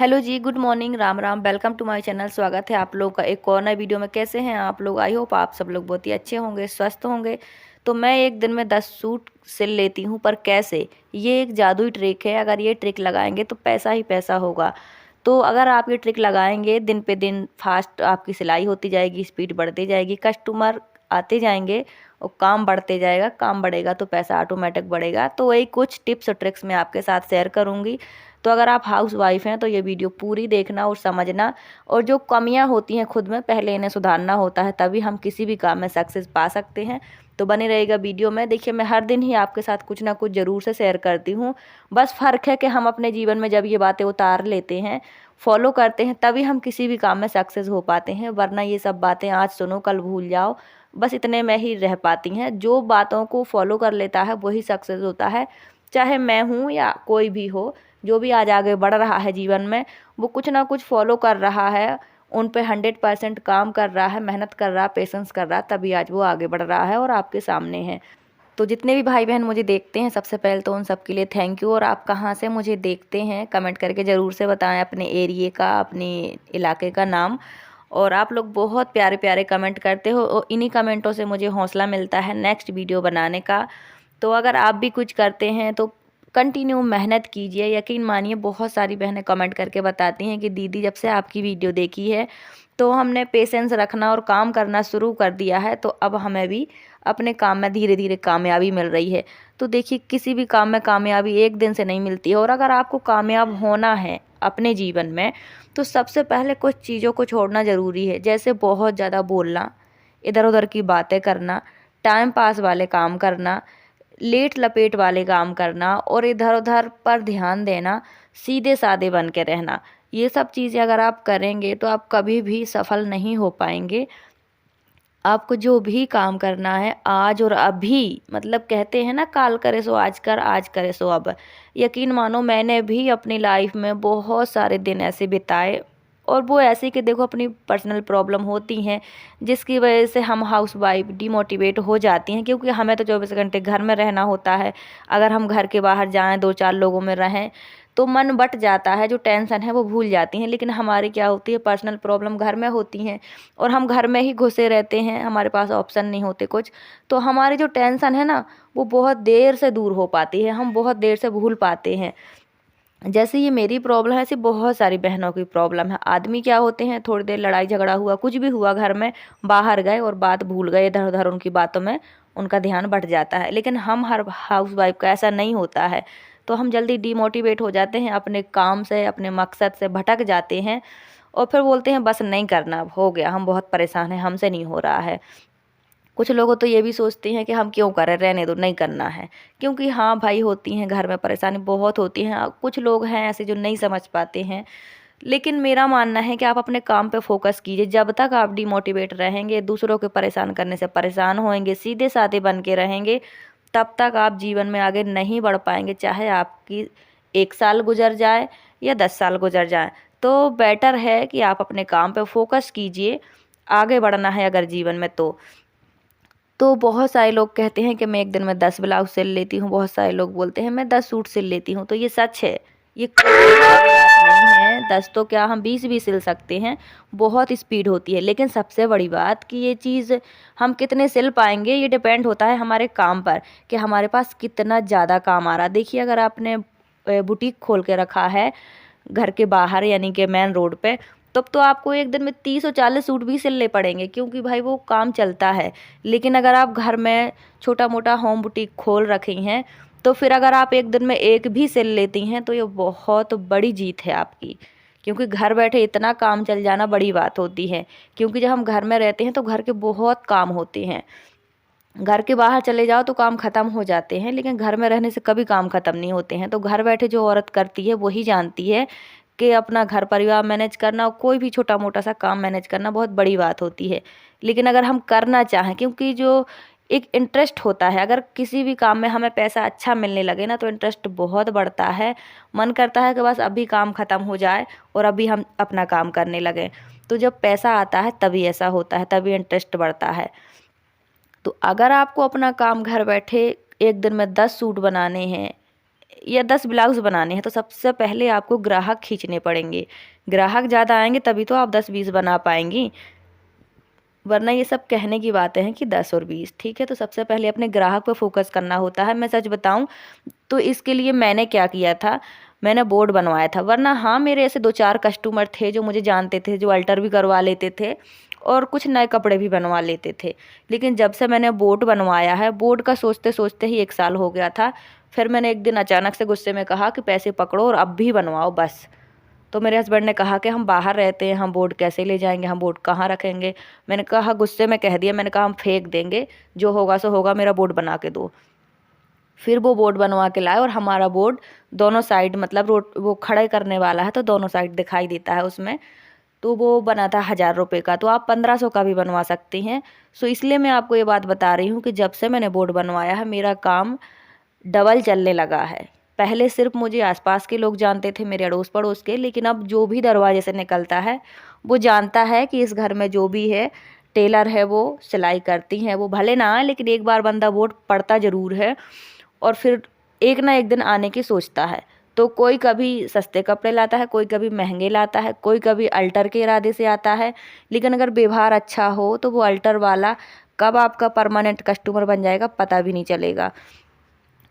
Hello जी, good morning, Ram Ram. Welcome to my channel. स्वागत है आप लोग का एक और नए वीडियो में। कैसे हैं आप लोग? आई होप आप सब लोग बहुत ही अच्छे होंगे, स्वस्थ होंगे। तो मैं एक दिन में 10 सूट सिल लेती हूँ, पर कैसे? ये एक जादुई ट्रिक है। अगर ये ट्रिक लगाएंगे तो पैसा ही पैसा होगा। तो अगर आप ये ट्रिक लगाएंगे, दिन पे दिन फास्ट आपकी सिलाई होती जाएगी, स्पीड बढ़ती जाएगी, कस्टमर आते जाएंगे और काम बढ़ते जाएगा। काम बढ़ेगा तो पैसा ऑटोमेटिक बढ़ेगा। तो वही कुछ टिप्स और ट्रिक्स मैं आपके साथ शेयर करूँगी। तो अगर आप हाउस वाइफ हैं तो ये वीडियो पूरी देखना और समझना, और जो कमियां होती हैं खुद में पहले इन्हें सुधारना होता है, तभी हम किसी भी काम में सक्सेस पा सकते हैं। तो बने रहेगा वीडियो में। देखिए, मैं हर दिन ही आपके साथ कुछ ना कुछ ज़रूर से शेयर करती हूँ। बस फ़र्क है कि हम अपने जीवन में जब ये बातें उतार लेते हैं, फॉलो करते हैं, तभी हम किसी भी काम में सक्सेस हो पाते हैं। वरना ये सब बातें आज सुनो कल भूल जाओ, बस इतने में ही रह पाती हैं। जो बातों को फॉलो कर लेता है वही सक्सेस होता है। चाहे मैं हूँ या कोई भी हो, जो भी आज आगे बढ़ रहा है जीवन में, वो कुछ ना कुछ फॉलो कर रहा है, उन पे 100% काम कर रहा है, मेहनत कर रहा है, पेशेंस कर रहा है, तभी आज वो आगे बढ़ रहा है और आपके सामने है। तो जितने भी भाई बहन मुझे देखते हैं, सबसे पहले तो उन सब के लिए थैंक यू। और आप कहाँ से मुझे देखते हैं कमेंट करके ज़रूर से बताएं, अपने एरिए का, अपने इलाके का नाम। और आप लोग बहुत प्यारे प्यारे कमेंट करते हो, और इन्हीं कमेंटों से मुझे हौसला मिलता है नेक्स्ट वीडियो बनाने का। तो अगर आप भी कुछ करते हैं तो कंटिन्यू मेहनत कीजिए। यकीन मानिए, बहुत सारी बहनें कमेंट करके बताती हैं कि दीदी, जब से आपकी वीडियो देखी है तो हमने पेशेंस रखना और काम करना शुरू कर दिया है, तो अब हमें भी अपने काम में धीरे धीरे कामयाबी मिल रही है। तो देखिए, किसी भी काम में कामयाबी एक दिन से नहीं मिलती है। और अगर आपको कामयाब होना है अपने जीवन में, तो सबसे पहले कुछ चीज़ों को छोड़ना ज़रूरी है। जैसे बहुत ज़्यादा बोलना, इधर उधर की बातें करना, टाइम पास वाले काम करना, लेट लपेट वाले काम करना, और इधर उधर पर ध्यान देना, सीधे साधे बन के रहना। ये सब चीज़ें अगर आप करेंगे तो आप कभी भी सफल नहीं हो पाएंगे। आपको जो भी काम करना है आज और अभी, मतलब कहते हैं ना, काल करे सो आज कर, आज करे सो अब। यकीन मानो, मैंने भी अपनी लाइफ में बहुत सारे दिन ऐसे बिताए, और वो ऐसे कि देखो, अपनी पर्सनल प्रॉब्लम होती हैं जिसकी वजह से हम हाउस वाइफ डिमोटिवेट हो जाती हैं, क्योंकि हमें तो 24 घंटे घर में रहना होता है। अगर हम घर के बाहर जाएं, दो चार लोगों में रहें, तो मन बट जाता है, जो टेंशन है वो भूल जाती हैं। लेकिन हमारी क्या होती है, पर्सनल प्रॉब्लम घर में होती हैं, और हम घर में ही घुसे रहते हैं, हमारे पास ऑप्शन नहीं होते कुछ। तो हमारी जो टेंशन है ना, वो बहुत देर से दूर हो पाती है, हम बहुत देर से भूल पाते हैं। जैसे ये मेरी प्रॉब्लम है, ऐसी बहुत सारी बहनों की प्रॉब्लम है। आदमी क्या होते हैं, थोड़ी देर लड़ाई झगड़ा हुआ, कुछ भी हुआ घर में, बाहर गए और बात भूल गए, इधर उधर उनकी बातों में उनका ध्यान बढ़ जाता है। लेकिन हम हर हाउस वाइफ का ऐसा नहीं होता है। तो हम जल्दी डिमोटिवेट हो जाते हैं, अपने काम से, अपने मकसद से भटक जाते हैं, और फिर बोलते हैं बस नहीं करना, अब हो गया, हम बहुत परेशान हैं, हमसे नहीं हो रहा है। कुछ लोग तो ये भी सोचते हैं कि हम क्यों करें, रहने दो, नहीं करना है। क्योंकि हाँ भाई, होती हैं घर में परेशानी बहुत होती हैं। कुछ लोग हैं ऐसे जो नहीं समझ पाते हैं। लेकिन मेरा मानना है कि आप अपने काम पे फोकस कीजिए। जब तक आप डिमोटिवेट रहेंगे, दूसरों के परेशान करने से परेशान होएंगे, सीधे साधे बन के रहेंगे, तब तक आप जीवन में आगे नहीं बढ़ पाएंगे। चाहे आपकी 1 साल गुजर जाए या 10 साल गुजर जाए, तो बेटर है कि आप अपने काम पे फोकस कीजिए। आगे बढ़ना है अगर जीवन में, तो बहुत सारे लोग कहते हैं कि मैं एक दिन में 10 ब्लाउज सिल लेती हूँ। बहुत सारे लोग बोलते हैं मैं 10 सूट सिल लेती हूँ। तो ये सच है, ये कोई बड़ी बात नहीं है। 10 तो क्या, हम 20 भी सिल सकते हैं। बहुत स्पीड होती है। लेकिन सबसे बड़ी बात कि ये चीज़ हम कितने सिल पाएंगे, ये डिपेंड होता है हमारे काम पर, कि हमारे पास कितना ज़्यादा काम आ रहा है। देखिए, अगर आपने बुटीक खोल के रखा है घर के बाहर, यानी कि मेन रोड पे, तब तो आपको एक दिन में 30 और 40 सूट भी सिलने पड़ेंगे, क्योंकि भाई वो काम चलता है। लेकिन अगर आप घर में छोटा मोटा होम बुटीक खोल रखी हैं, तो फिर अगर आप एक दिन में एक भी सिल लेती हैं, तो ये बहुत बड़ी जीत है आपकी। क्योंकि घर बैठे इतना काम चल जाना बड़ी बात होती है। क्योंकि जब हम घर में रहते हैं तो घर के बहुत काम होते हैं। घर के बाहर चले जाओ तो काम ख़त्म हो जाते हैं, लेकिन घर में रहने से कभी काम ख़त्म नहीं होते हैं। तो घर बैठे जो औरत करती है वही जानती है कि अपना घर परिवार मैनेज करना, और कोई भी छोटा मोटा सा काम मैनेज करना बहुत बड़ी बात होती है। लेकिन अगर हम करना चाहें, क्योंकि जो एक इंटरेस्ट होता है, अगर किसी भी काम में हमें पैसा अच्छा मिलने लगे ना, तो इंटरेस्ट बहुत बढ़ता है। मन करता है कि बस अभी काम ख़त्म हो जाए और अभी हम अपना काम करने लगें। तो जब पैसा आता है तभी ऐसा होता है, तभी इंटरेस्ट बढ़ता है। तो अगर आपको अपना काम घर बैठे एक दिन में 10 सूट बनाने हैं, या 10 ब्लाउज बनाने हैं तो सबसे पहले आपको ग्राहक खींचने पड़ेंगे। ग्राहक ज़्यादा आएंगे तभी तो आप 10-20 बना पाएंगी, वरना ये सब कहने की बातें हैं कि 10 और 20। ठीक है, तो सबसे पहले अपने ग्राहक पर फोकस करना होता है। मैं सच बताऊं तो इसके लिए मैंने क्या किया था, मैंने बोर्ड बनवाया था। वरना हाँ, मेरे ऐसे 2-4 कस्टमर थे जो मुझे जानते थे, जो अल्टर भी करवा लेते थे और कुछ नए कपड़े भी बनवा लेते थे। लेकिन जब से मैंने बोर्ड बनवाया है, बोर्ड का सोचते सोचते ही 1 साल हो गया था। फिर मैंने एक दिन अचानक से गुस्से में कहा कि पैसे पकड़ो और अब भी बनवाओ बस। तो मेरे हस्बैंड ने कहा कि हम बाहर रहते हैं, हम बोर्ड कैसे ले जाएंगे, हम बोर्ड कहाँ रखेंगे। मैंने कहा, गुस्से में कह दिया, मैंने कहा हम फेंक देंगे, जो होगा सो होगा, मेरा बोर्ड बना के दो। फिर वो बोर्ड बनवा के लाए और हमारा बोर्ड दोनों साइड, मतलब रोड वो खड़े करने वाला है तो दोनों साइड दिखाई देता है उसमें। तो वो बना था 1000 रुपये का, तो आप 1500 का भी बनवा सकती हैं। सो इसलिए मैं आपको ये बात बता रही हूँ कि जब से मैंने बोर्ड बनवाया है मेरा काम डबल चलने लगा है। पहले सिर्फ मुझे आसपास के लोग जानते थे, मेरे अड़ोस पड़ोस के, लेकिन अब जो भी दरवाजे से निकलता है वो जानता है कि इस घर में जो भी है टेलर है, वो सिलाई करती हैं। वो भले ना आए लेकिन एक बार बंदा बोर्ड पढ़ता ज़रूर है और फिर एक ना एक दिन आने की सोचता है। तो कोई कभी सस्ते कपड़े लाता है, कोई कभी महंगे लाता है, कोई कभी अल्टर के इरादे से आता है। लेकिन अगर व्यवहार अच्छा हो तो वो अल्टर वाला कब आपका परमानेंट कस्टमर बन जाएगा पता भी नहीं चलेगा।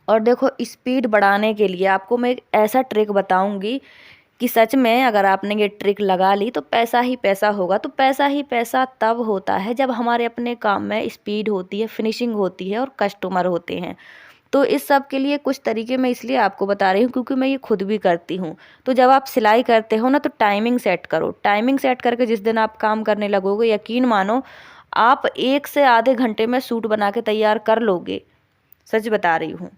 और देखो, स्पीड बढ़ाने के लिए आपको मैं एक ऐसा ट्रिक बताऊंगी कि सच में अगर आपने ये ट्रिक लगा ली तो पैसा ही पैसा होगा। तो पैसा ही पैसा तब होता है जब हमारे अपने काम में स्पीड होती है, फिनिशिंग होती है और कस्टमर होते हैं। तो इस सब के लिए कुछ तरीके मैं इसलिए आपको बता रही हूँ क्योंकि मैं ये खुद भी करती हूँ। तो जब आप सिलाई करते हो ना तो टाइमिंग सेट करो। टाइमिंग सेट करके जिस दिन आप काम करने लगोगे, यकीन मानो आप 1 से आधे घंटे में सूट बना के तैयार कर लोगे। सच बता रही हूँ।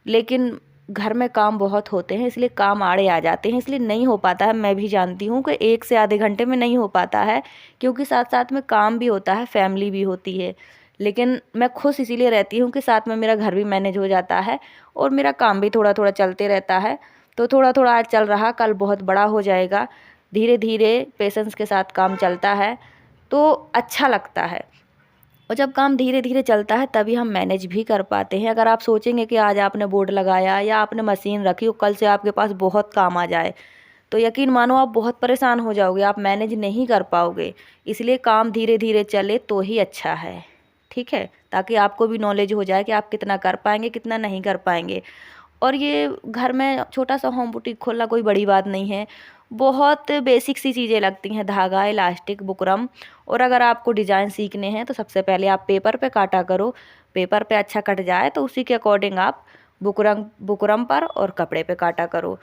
लेकिन घर में काम बहुत होते हैं इसलिए काम आड़े आ जाते हैं, इसलिए नहीं हो पाता है। मैं भी जानती हूँ कि 1 से आधे घंटे में नहीं हो पाता है क्योंकि साथ साथ में काम भी होता है, फैमिली भी होती है। लेकिन मैं खुश इसीलिए रहती हूँ कि साथ में मेरा घर भी मैनेज हो जाता है और मेरा काम भी थोड़ा थोड़ा चलते रहता है। तो थोड़ा थोड़ा आज चल रहा, कल बहुत बड़ा हो जाएगा। धीरे धीरे पेशेंस के साथ काम चलता है तो अच्छा लगता है। और जब काम धीरे धीरे चलता है तभी हम मैनेज भी कर पाते हैं। अगर आप सोचेंगे कि आज आपने बोर्ड लगाया या आपने मशीन रखी और कल से आपके पास बहुत काम आ जाए, तो यकीन मानो आप बहुत परेशान हो जाओगे, आप मैनेज नहीं कर पाओगे। इसलिए काम धीरे धीरे चले तो ही अच्छा है। ठीक है, ताकि आपको भी नॉलेज हो जाए कि आप कितना कर पाएंगे, कितना नहीं कर पाएंगे। और ये घर में छोटा सा होम बुटीक खोलना कोई बड़ी बात नहीं है। बहुत बेसिक सी चीज़ें लगती हैं, धागा, इलास्टिक, बुकरम। और अगर आपको डिज़ाइन सीखने हैं तो सबसे पहले आप पेपर पे काटा करो। पेपर पे अच्छा कट जाए तो उसी के अकॉर्डिंग आप बुकरम बुकरम पर और कपड़े पे काटा करो।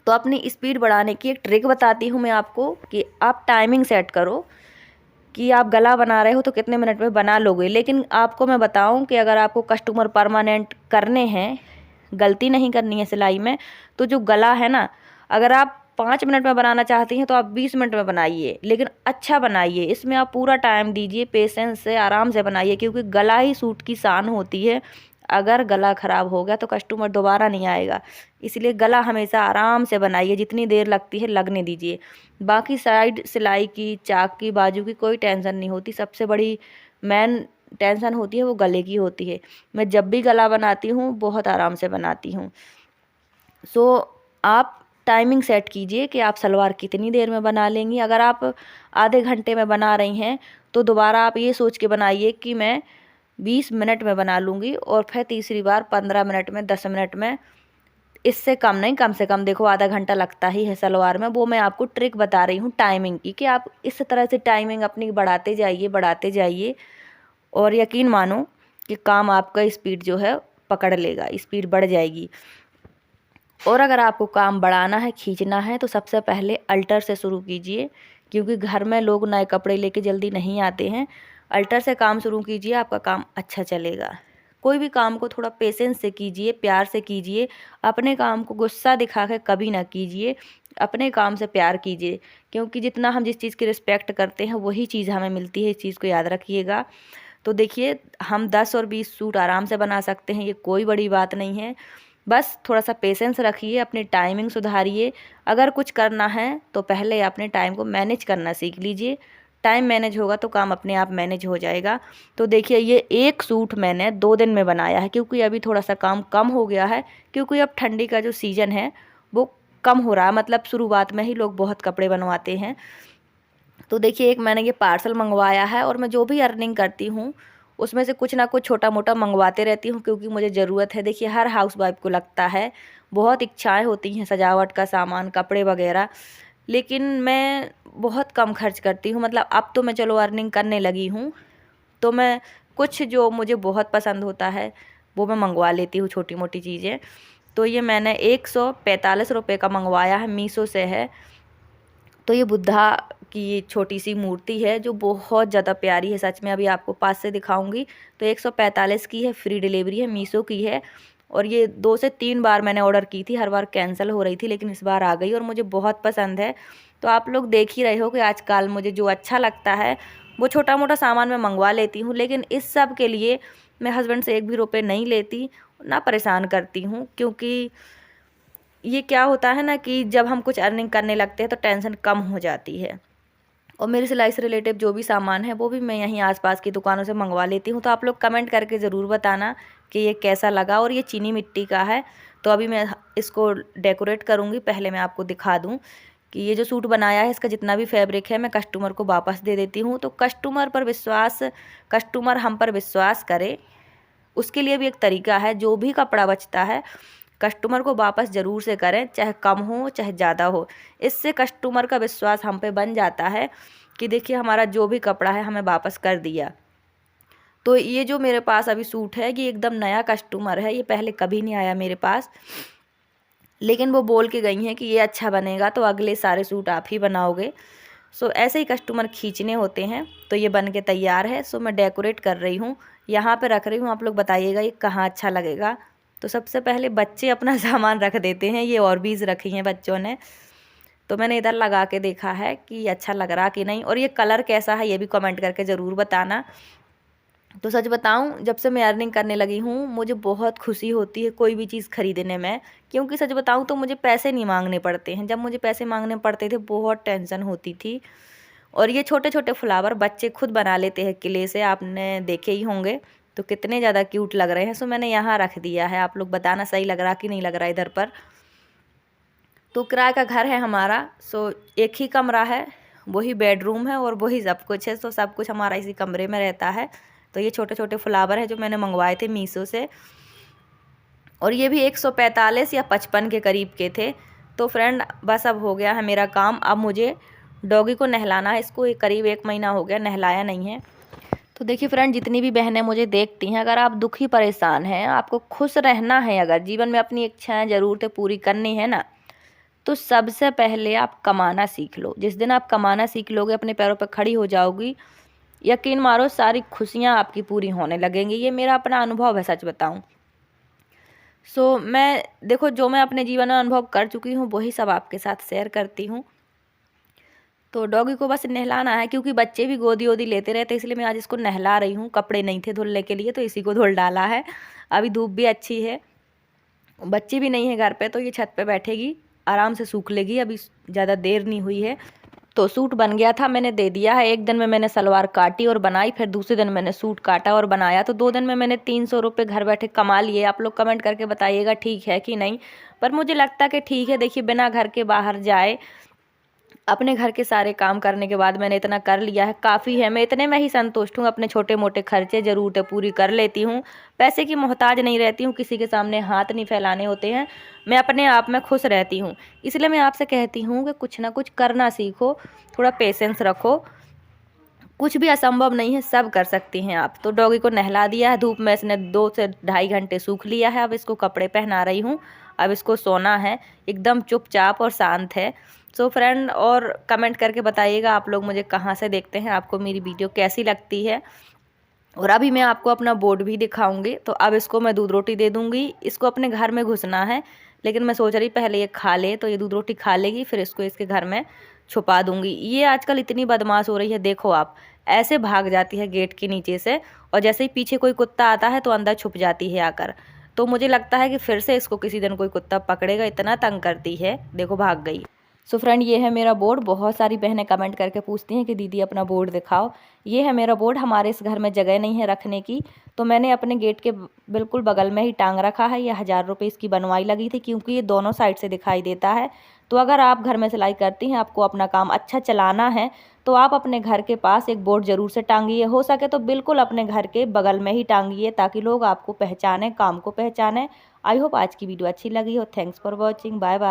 तो अपनी स्पीड बढ़ाने की एक ट्रिक बताती हूँ मैं आपको कि आप टाइमिंग सेट करो कि आप गला बना रहे हो तो कितने मिनट में बना लोगे। लेकिन आपको मैं बताऊं कि अगर आपको कस्टमर परमानेंट करने हैं, गलती नहीं करनी है सिलाई में, तो जो गला है ना, अगर आप 5 मिनट में बनाना चाहती हैं तो आप 20 मिनट में बनाइए, लेकिन अच्छा बनाइए। इसमें आप पूरा टाइम दीजिए, पेशेंस से आराम से बनाइए, क्योंकि गला ही सूट की शान होती है। अगर गला ख़राब हो गया तो कस्टमर दोबारा नहीं आएगा। इसलिए गला हमेशा आराम से बनाइए, जितनी देर लगती है लगने दीजिए। बाकी साइड सिलाई की, चाक की, बाजू की कोई टेंशन नहीं होती। सबसे बड़ी मेन टेंशन होती है वो गले की होती है। मैं जब भी गला बनाती हूँ बहुत आराम से बनाती हूँ। सो आप टाइमिंग सेट कीजिए कि आप सलवार कितनी देर में बना लेंगी। अगर आप आधे घंटे में बना रही हैं तो दोबारा आप ये सोच के बनाइए कि मैं 20 मिनट में बना लूँगी, और फिर तीसरी बार 15 मिनट में, 10 मिनट में। इससे कम नहीं, कम से कम देखो आधा घंटा लगता ही है सलवार में। वो मैं आपको ट्रिक बता रही हूँ टाइमिंग की कि आप इस तरह से टाइमिंग अपनी बढ़ाते जाइए, बढ़ाते जाइए, और यकीन मानो कि काम आपका स्पीड जो है पकड़ लेगा, स्पीड बढ़ जाएगी। और अगर आपको काम बढ़ाना है, खींचना है, तो सबसे पहले अल्टर से शुरू कीजिए, क्योंकि घर में लोग नए कपड़े लेके जल्दी नहीं आते हैं। अल्टर से काम शुरू कीजिए, आपका काम अच्छा चलेगा। कोई भी काम को थोड़ा पेशेंस से कीजिए, प्यार से कीजिए। अपने काम को गुस्सा दिखा के कभी ना कीजिए, अपने काम से प्यार कीजिए, क्योंकि जितना हम जिस चीज़ की रिस्पेक्ट करते हैं वही चीज़ हमें मिलती है। इस चीज़ को याद रखिएगा। तो देखिए, हम 10 और 20 सूट आराम से बना सकते हैं, ये कोई बड़ी बात नहीं है। बस थोड़ा सा पेशेंस रखिए, अपनी टाइमिंग सुधारिए। अगर कुछ करना है तो पहले अपने टाइम को मैनेज करना सीख लीजिए। टाइम मैनेज होगा तो काम अपने आप मैनेज हो जाएगा। तो देखिए ये एक सूट मैंने 2 दिन में बनाया है, क्योंकि अभी थोड़ा सा काम कम हो गया है, क्योंकि अब ठंडी का जो सीज़न है वो कम हो रहा है, मतलब शुरुआत में ही लोग बहुत कपड़े बनवाते हैं। तो देखिए एक मैंने ये पार्सल मंगवाया है, और मैं जो भी अर्निंग करती हूँ उसमें से कुछ ना कुछ छोटा मोटा मंगवाते रहती हूँ, क्योंकि मुझे ज़रूरत है। देखिए हर हाउसवाइफ को लगता है, बहुत इच्छाएं होती हैं सजावट का सामान, कपड़े वगैरह, लेकिन मैं बहुत कम खर्च करती हूँ। मतलब अब तो मैं चलो अर्निंग करने लगी हूँ, तो मैं कुछ जो मुझे बहुत पसंद होता है वो मैं मंगवा लेती हूँ, छोटी मोटी चीज़ें। तो ये मैंने 145 रुपये का मंगवाया है, मीशो से है। तो ये बुद्धा की ये छोटी सी मूर्ति है जो बहुत ज़्यादा प्यारी है, सच में अभी आपको पास से दिखाऊंगी। तो 145 की है, फ्री डिलीवरी है, मीशो की है। और ये 2 से 3 बार मैंने ऑर्डर की थी, हर बार कैंसिल हो रही थी, लेकिन इस बार आ गई और मुझे बहुत पसंद है। तो आप लोग देख ही रहे हो कि आजकल मुझे जो अच्छा लगता है वो छोटा मोटा सामान मैं मंगवा लेती हूँ, लेकिन इस सब के लिए मैं हस्बैंड से एक भी रुपये नहीं लेती, ना परेशान करती हूँ। क्योंकि ये क्या होता है ना कि जब हम कुछ अर्निंग करने लगते हैं तो टेंशन कम हो जाती है। और मेरी सिलाई से रिलेटेड जो भी सामान है वो भी मैं यहीं आसपास की दुकानों से मंगवा लेती हूँ। तो आप लोग कमेंट करके ज़रूर बताना कि ये कैसा लगा। और ये चीनी मिट्टी का है, तो अभी मैं इसको डेकोरेट करूँगी। पहले मैं आपको दिखा दूँ कि ये जो सूट बनाया है इसका जितना भी फैब्रिक है मैं कस्टमर को वापस दे देती हूँ। तो कस्टमर हम पर विश्वास करे, उसके लिए भी एक तरीका है। जो भी कपड़ा बचता है कस्टमर को वापस ज़रूर से करें, चाहे कम हो चाहे ज़्यादा हो। इससे कस्टमर का विश्वास हम पे बन जाता है कि देखिए हमारा जो भी कपड़ा है हमें वापस कर दिया। तो ये जो मेरे पास अभी सूट है ये एकदम नया कस्टमर है, ये पहले कभी नहीं आया मेरे पास, लेकिन वो बोल के गई हैं कि ये अच्छा बनेगा तो अगले सारे सूट आप ही बनाओगे। सो ऐसे ही कस्टमर खींचने होते हैं। तो ये बन के तैयार है। सो मैं डेकोरेट कर रही हूँ, यहाँ पे रख रही हूँ। आप लोग बताइएगा ये कहाँ अच्छा लगेगा। तो सबसे पहले बच्चे अपना सामान रख देते हैं, ये ऑर्बिट रखी हैं बच्चों ने। तो मैंने इधर लगा के देखा है कि अच्छा लग रहा कि नहीं, और ये कलर कैसा है ये भी कमेंट करके ज़रूर बताना। तो सच बताऊं, जब से मैं अर्निंग करने लगी हूँ मुझे बहुत खुशी होती है कोई भी चीज़ खरीदने में। क्योंकि सच बताऊं तो मुझे पैसे नहीं मांगने पड़ते हैं। जब मुझे पैसे मांगने पड़ते थे बहुत टेंशन होती थी। और ये छोटे छोटे फ्लावर बच्चे खुद बना लेते हैं किले से, आपने देखे ही होंगे। तो कितने ज़्यादा क्यूट लग रहे हैं। सो मैंने यहाँ रख दिया है, आप लोग बताना सही लग रहा कि नहीं लग रहा इधर पर। तो किराए का घर है हमारा। सो एक ही कमरा है, वही बेडरूम है और वही सब कुछ है। सो सब कुछ हमारा इसी कमरे में रहता है। तो ये छोटे छोटे फ्लावर हैं जो मैंने मंगवाए थे मीशो से, और ये भी 145 या 55 के करीब के थे। तो फ्रेंड बस अब हो गया है मेरा काम। अब मुझे डॉगी को नहलाना है। इसको करीब 1 महीना हो गया नहलाया नहीं है। तो देखिए फ्रेंड, जितनी भी बहनें मुझे देखती हैं, अगर आप दुखी परेशान हैं, आपको खुश रहना है, अगर जीवन में अपनी इच्छाएं ज़रूरतें पूरी करनी है ना, तो सबसे पहले आप कमाना सीख लो। जिस दिन आप कमाना सीख लोगे, अपने पैरों पर खड़ी हो जाओगी, यकीन मारो सारी खुशियां आपकी पूरी होने लगेंगी। ये मेरा अपना अनुभव है, सच बताऊं। मैं देखो जो मैं अपने जीवन में अनुभव कर चुकी हूँ वही सब आपके साथ शेयर करती हूँ। तो डॉगी को बस नहलाना है, क्योंकि बच्चे भी गोदी वोदी लेते रहते, इसलिए मैं आज इसको नहला रही हूँ। कपड़े नहीं थे धुलने के लिए तो इसी को धुल डाला है। अभी धूप भी अच्छी है, बच्ची भी नहीं है घर पे, तो ये छत पे बैठेगी, आराम से सूख लेगी। अभी ज़्यादा देर नहीं हुई है। तो सूट बन गया था, मैंने दे दिया है। एक दिन में मैंने सलवार काटी और बनाई, फिर दूसरे दिन मैंने सूट काटा और बनाया। तो 2 दिन में मैंने 300 रुपये घर बैठे कमा लिए। आप लोग कमेंट करके बताइएगा ठीक है कि नहीं। पर मुझे लगता है कि ठीक है। देखिए बिना घर के बाहर जाए अपने घर के सारे काम करने के बाद मैंने इतना कर लिया है, काफ़ी है। मैं इतने में ही संतुष्ट हूँ। अपने छोटे मोटे खर्चे ज़रूरतें पूरी कर लेती हूँ। पैसे की मोहताज नहीं रहती हूँ, किसी के सामने हाथ नहीं फैलाने होते हैं। मैं अपने आप में खुश रहती हूँ। इसलिए मैं आपसे कहती हूँ कि कुछ ना कुछ करना सीखो, थोड़ा पेशेंस रखो। कुछ भी असंभव नहीं है, सब कर सकती हैं आप। तो डॉगी को नहला दिया है, धूप में इसने 2 से ढाई घंटे सूख लिया है। अब इसको कपड़े पहना रही हूँ, अब इसको सोना है। एकदम चुपचाप और शांत है। फ्रेंड, और कमेंट करके बताइएगा आप लोग मुझे कहाँ से देखते हैं, आपको मेरी वीडियो कैसी लगती है। और अभी मैं आपको अपना बोर्ड भी दिखाऊंगी। तो अब इसको मैं दूध रोटी दे दूंगी। इसको अपने घर में घुसना है, लेकिन मैं सोच रही पहले ये खा ले, तो ये दूध रोटी खा लेगी, फिर इसको इसके घर में छुपा दूंगी। ये आजकल इतनी बदमाश हो रही है, देखो आप, ऐसे भाग जाती है गेट के नीचे से, और जैसे ही पीछे कोई कुत्ता आता है तो अंदर छुप जाती है आकर। तो मुझे लगता है कि फिर से इसको किसी दिन कोई कुत्ता पकड़ेगा, इतना तंग करती है। देखो भाग गई। सो फ्रेंड, ये है मेरा बोर्ड। बहुत सारी बहनें कमेंट करके पूछती हैं कि दीदी अपना बोर्ड दिखाओ। ये है मेरा बोर्ड। हमारे इस घर में जगह नहीं है रखने की, तो मैंने अपने गेट के बिल्कुल बगल में ही टांग रखा है। ये 1000 रुपये इसकी बनवाई लगी थी, क्योंकि ये दोनों साइड से दिखाई देता है। तो अगर आप घर में सिलाई करती हैं, आपको अपना काम अच्छा चलाना है, तो आप अपने घर के पास एक बोर्ड ज़रूर से टांगिए। हो सके तो बिल्कुल अपने घर के बगल में ही टांगिए, ताकि लोग आपको पहचानें, काम को पहचानें। आई होप आज की वीडियो अच्छी लगी हो। Thanks for watching. Bye bye.